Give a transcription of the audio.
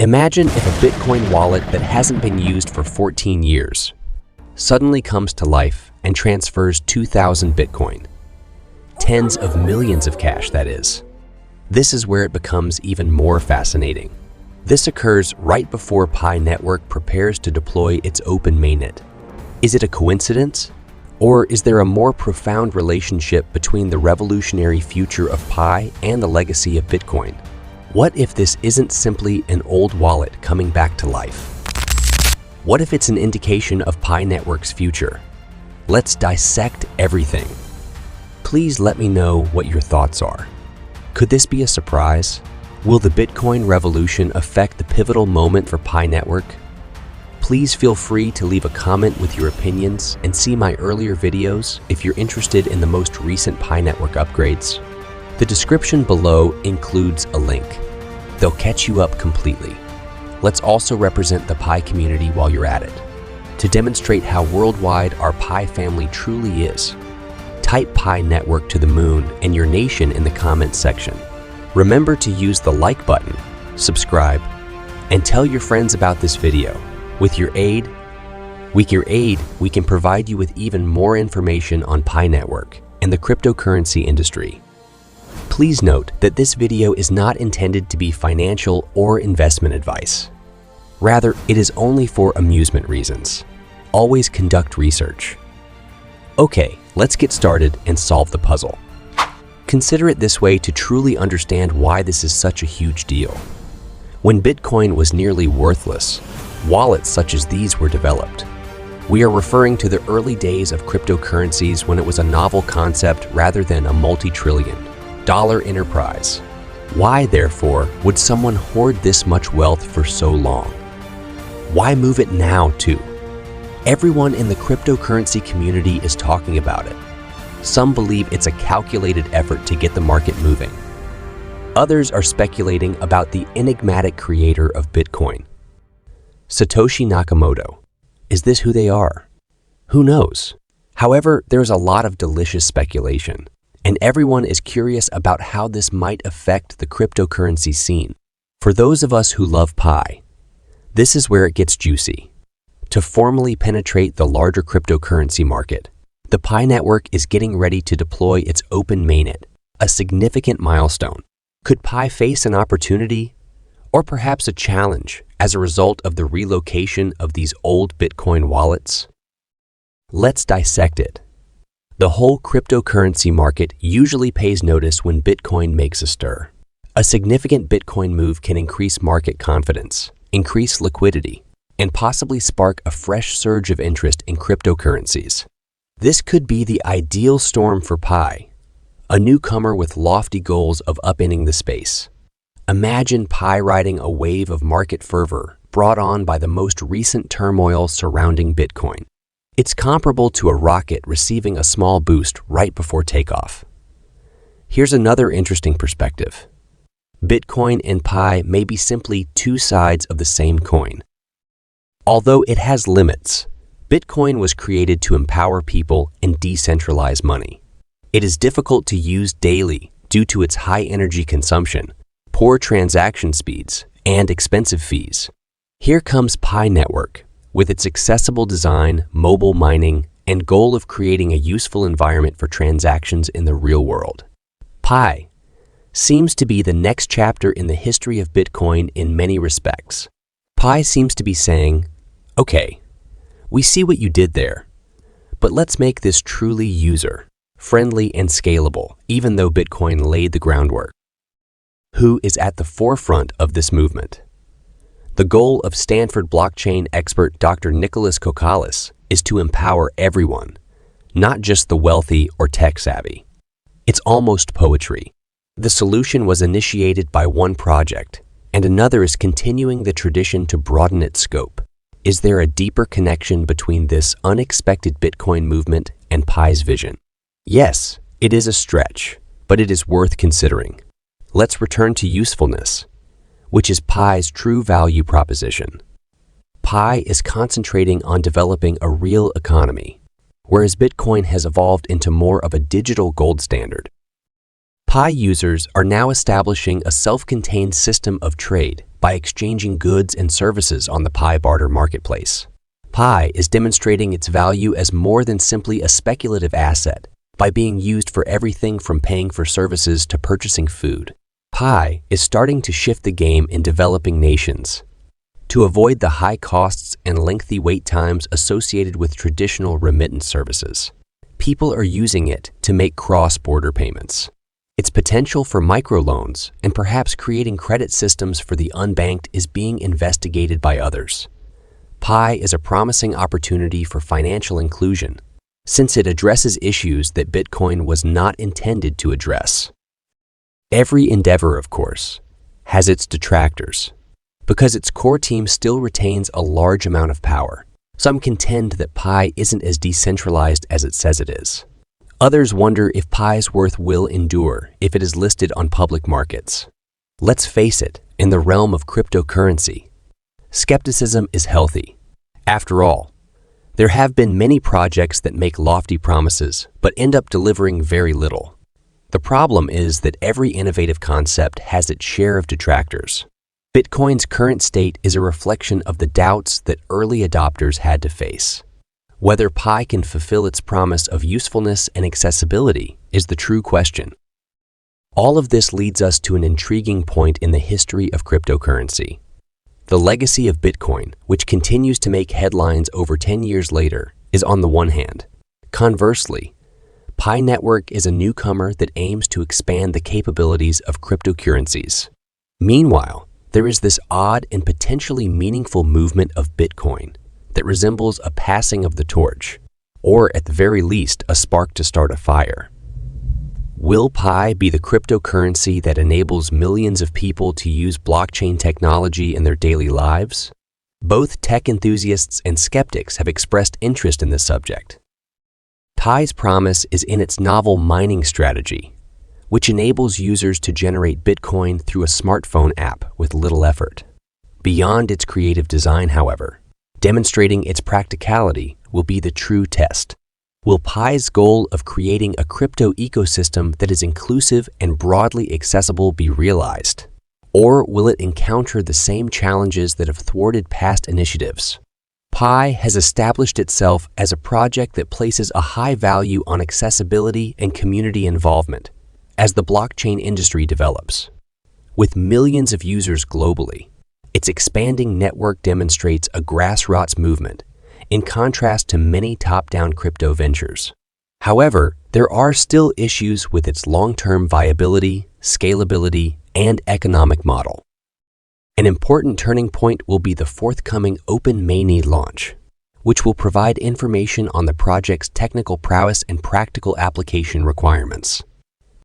Imagine if a Bitcoin wallet that hasn't been used for 14 years suddenly comes to life and transfers 2,000 Bitcoin. Tens of millions of cash, that is. This is where it becomes even more fascinating. This occurs right before Pi Network prepares to deploy its open mainnet. Is it a coincidence? Or is there a more profound relationship between the revolutionary future of Pi and the legacy of Bitcoin? What if this isn't simply an old wallet coming back to life? What if it's an indication of Pi Network's future? Let's dissect everything. Please let me know what your thoughts are. Could this be a surprise? Will the Bitcoin revolution affect the pivotal moment for Pi Network? Please feel free to leave a comment with your opinions and see my earlier videos if you're interested in the most recent Pi Network upgrades. The description below includes a link. They'll catch you up completely. Let's also represent the Pi community while you're at it. To demonstrate how worldwide our Pi family truly is, type Pi Network to the moon and your nation in the comments section. Remember to use the like button, subscribe, and tell your friends about this video. With your aid, we can provide you with even more information on Pi Network and the cryptocurrency industry. Please note that this video is not intended to be financial or investment advice. Rather, it is only for amusement reasons. Always conduct research. Okay, let's get started and solve the puzzle. Consider it this way to truly understand why this is such a huge deal. When Bitcoin was nearly worthless, wallets such as these were developed. We are referring to the early days of cryptocurrencies when it was a novel concept rather than a multi-trillion-dollar enterprise. Why, therefore, would someone hoard this much wealth for so long? Why move it now, too? Everyone in the cryptocurrency community is talking about it. Some believe it's a calculated effort to get the market moving. Others are speculating about the enigmatic creator of Bitcoin, Satoshi Nakamoto. Is this who they are? Who knows? However, there's a lot of delicious speculation, and everyone is curious about how this might affect the cryptocurrency scene. For those of us who love Pi, this is where it gets juicy. To formally penetrate the larger cryptocurrency market, the Pi Network is getting ready to deploy its open mainnet, a significant milestone. Could Pi face an opportunity or perhaps a challenge as a result of the relocation of these old Bitcoin wallets? Let's dissect it. The whole cryptocurrency market usually pays notice when Bitcoin makes a stir. A significant Bitcoin move can increase market confidence, increase liquidity, and possibly spark a fresh surge of interest in cryptocurrencies. This could be the ideal storm for Pi, a newcomer with lofty goals of upending the space. Imagine Pi riding a wave of market fervor brought on by the most recent turmoil surrounding Bitcoin. It's comparable to a rocket receiving a small boost right before takeoff. Here's another interesting perspective. Bitcoin and Pi may be simply two sides of the same coin. Although it has limits, Bitcoin was created to empower people and decentralize money. It is difficult to use daily due to its high energy consumption, poor transaction speeds, and expensive fees. Here comes Pi Network, with its accessible design, mobile mining, and goal of creating a useful environment for transactions in the real world. Pi seems to be the next chapter in the history of Bitcoin in many respects. Pi seems to be saying, okay, we see what you did there, but let's make this truly user-friendly and scalable, even though Bitcoin laid the groundwork. Who is at the forefront of this movement? The goal of Stanford blockchain expert Dr. Nicholas Kokalis is to empower everyone, not just the wealthy or tech-savvy. It's almost poetry. The solution was initiated by one project, and another is continuing the tradition to broaden its scope. Is there a deeper connection between this unexpected Bitcoin movement and Pi's vision? Yes, it is a stretch, but it is worth considering. Let's return to usefulness, which is Pi's true value proposition. Pi is concentrating on developing a real economy, whereas Bitcoin has evolved into more of a digital gold standard. Pi users are now establishing a self-contained system of trade by exchanging goods and services on the Pi barter marketplace. Pi is demonstrating its value as more than simply a speculative asset by being used for everything from paying for services to purchasing food. Pi is starting to shift the game in developing nations. To avoid the high costs and lengthy wait times associated with traditional remittance services, people are using it to make cross-border payments. Its potential for microloans and perhaps creating credit systems for the unbanked is being investigated by others. Pi is a promising opportunity for financial inclusion, since it addresses issues that Bitcoin was not intended to address. Every endeavor, of course, has its detractors. Because its core team still retains a large amount of power, some contend that Pi isn't as decentralized as it says it is. Others wonder if Pi's worth will endure if it is listed on public markets. Let's face it, in the realm of cryptocurrency, skepticism is healthy. After all, there have been many projects that make lofty promises but end up delivering very little. The problem is that every innovative concept has its share of detractors. Bitcoin's current state is a reflection of the doubts that early adopters had to face. Whether Pi can fulfill its promise of usefulness and accessibility is the true question. All of this leads us to an intriguing point in the history of cryptocurrency. The legacy of Bitcoin, which continues to make headlines over 10 years later, is on the one hand. Conversely, Pi Network is a newcomer that aims to expand the capabilities of cryptocurrencies. Meanwhile, there is this odd and potentially meaningful movement of Bitcoin that resembles a passing of the torch, or at the very least, a spark to start a fire. Will Pi be the cryptocurrency that enables millions of people to use blockchain technology in their daily lives? Both tech enthusiasts and skeptics have expressed interest in this subject. Pi's promise is in its novel mining strategy, which enables users to generate Bitcoin through a smartphone app with little effort. Beyond its creative design, however, demonstrating its practicality will be the true test. Will Pi's goal of creating a crypto ecosystem that is inclusive and broadly accessible be realized? Or will it encounter the same challenges that have thwarted past initiatives? Pi has established itself as a project that places a high value on accessibility and community involvement as the blockchain industry develops. With millions of users globally, its expanding network demonstrates a grassroots movement, in contrast to many top-down crypto ventures. However, there are still issues with its long-term viability, scalability, and economic model. An important turning point will be the forthcoming Open Mainnet launch, which will provide information on the project's technical prowess and practical application requirements.